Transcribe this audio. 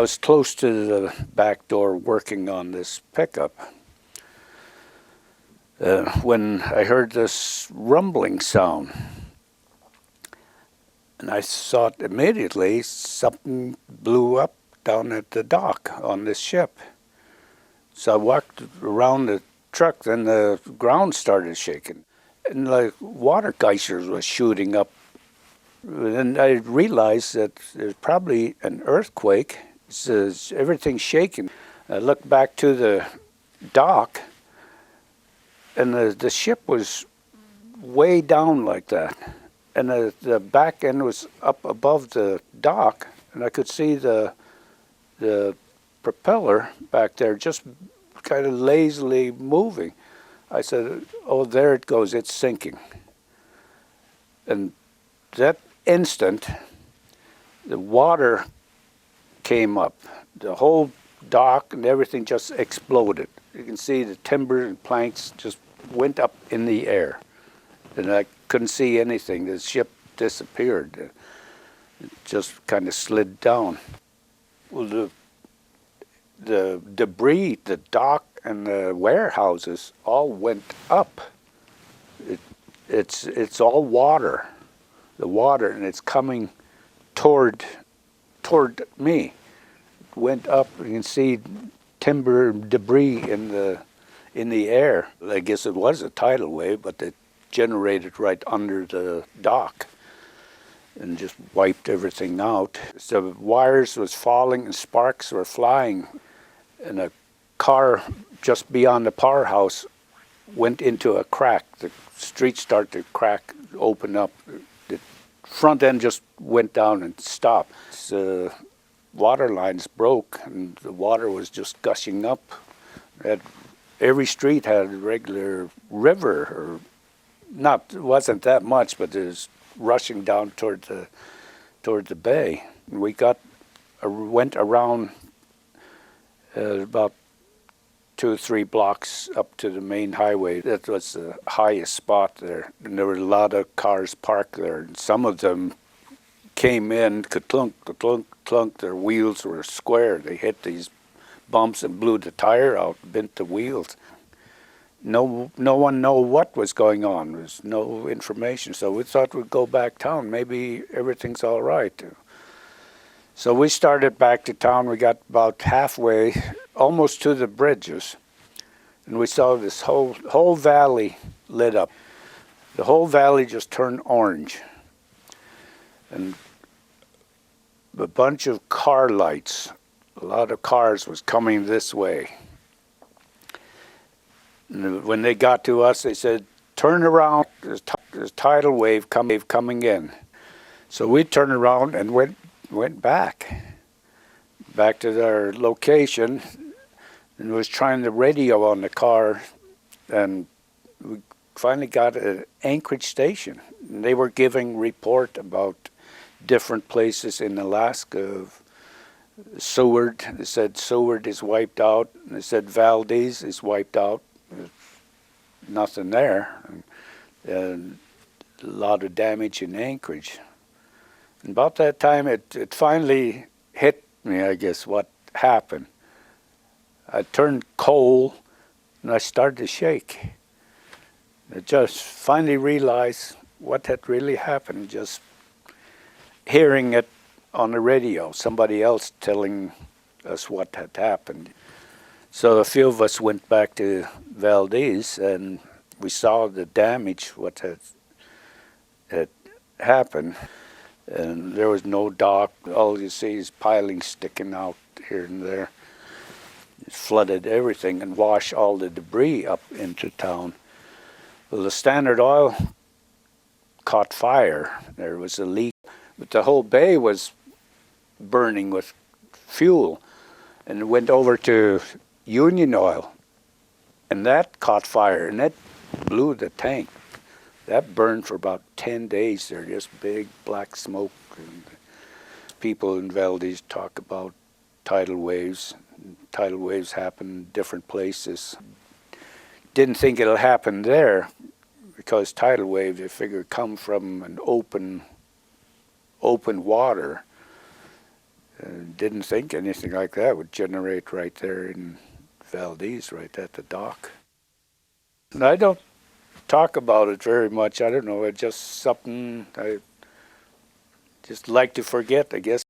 was close to the back door working on this pickup when I heard this rumbling sound. And I thought immediately something blew up down at the dock on this ship. So I walked around the truck, then the ground started shaking. And like water geysers was shooting up. And I realized that there's probably an earthquake. Everything's shaking. I looked back to the dock, and the ship was way down like that. And the back end was up above the dock, and I could see the propeller back there just kind of lazily moving. I said, oh, there it goes, it's sinking. And that instant, the water came up. The whole dock and everything just exploded. You can see the timber and planks just went up in the air. And I couldn't see anything. The ship disappeared. It just kind of slid down. Well, the debris, the dock and the warehouses all went up. It's all water, the water, and it's coming toward me. It went up. You can see timber debris in the air. I guess it was a tidal wave, but it generated right under the dock and just wiped everything out. So wires was falling and sparks were flying, and a car just beyond the powerhouse went into a crack. The street started to crack, open up. The front end just went down and stopped. The water lines broke and the water was just gushing up. Every street had a regular river, or it wasn't that much, but it was rushing down toward the bay. And we went around about 2 or 3 blocks up to the main highway. That was the highest spot there, and there were a lot of cars parked there. And some of them came in, ka-clunk, ka-clunk, clunk. Their wheels were square. They hit these bumps and blew the tire out, bent the wheels. No one knew what was going on. There was no information. So we thought we'd go back town. Maybe everything's all right. So we started back to town. We got about halfway, almost to the bridges, and we saw this whole valley lit up. The whole valley just turned orange, and a bunch of car lights. A lot of cars was coming this way. And when they got to us, they said, "Turn around. There's tidal wave coming in." So we turned around and went back to their location, and was trying the radio on the car, and we finally got an Anchorage station. And they were giving report about different places in Alaska. Seward, they said Seward is wiped out. They said Valdez is wiped out. There's nothing there. And a lot of damage in Anchorage. And about that time, it finally hit me, I guess, what happened. I turned cold, and I started to shake. I just finally realized what had really happened, just hearing it on the radio, somebody else telling us what had happened. So a few of us went back to Valdez, and we saw the damage, what had happened. And there was no dock. All you see is pilings sticking out here and there. It flooded everything and washed all the debris up into town. Well, the Standard Oil caught fire. There was a leak. But the whole bay was burning with fuel. And it went over to Union Oil. And that caught fire, and that blew the tank. That burned for about 10 days there, just big black smoke. And people in Valdez talk about tidal waves. Tidal waves happen in different places. Didn't think it'll happen there, because tidal waves, you figure, come from an open water. Didn't think anything like that would generate right there in Valdez, right at the dock. And I don't talk about it very much. I don't know. It's just something I just like to forget, I guess.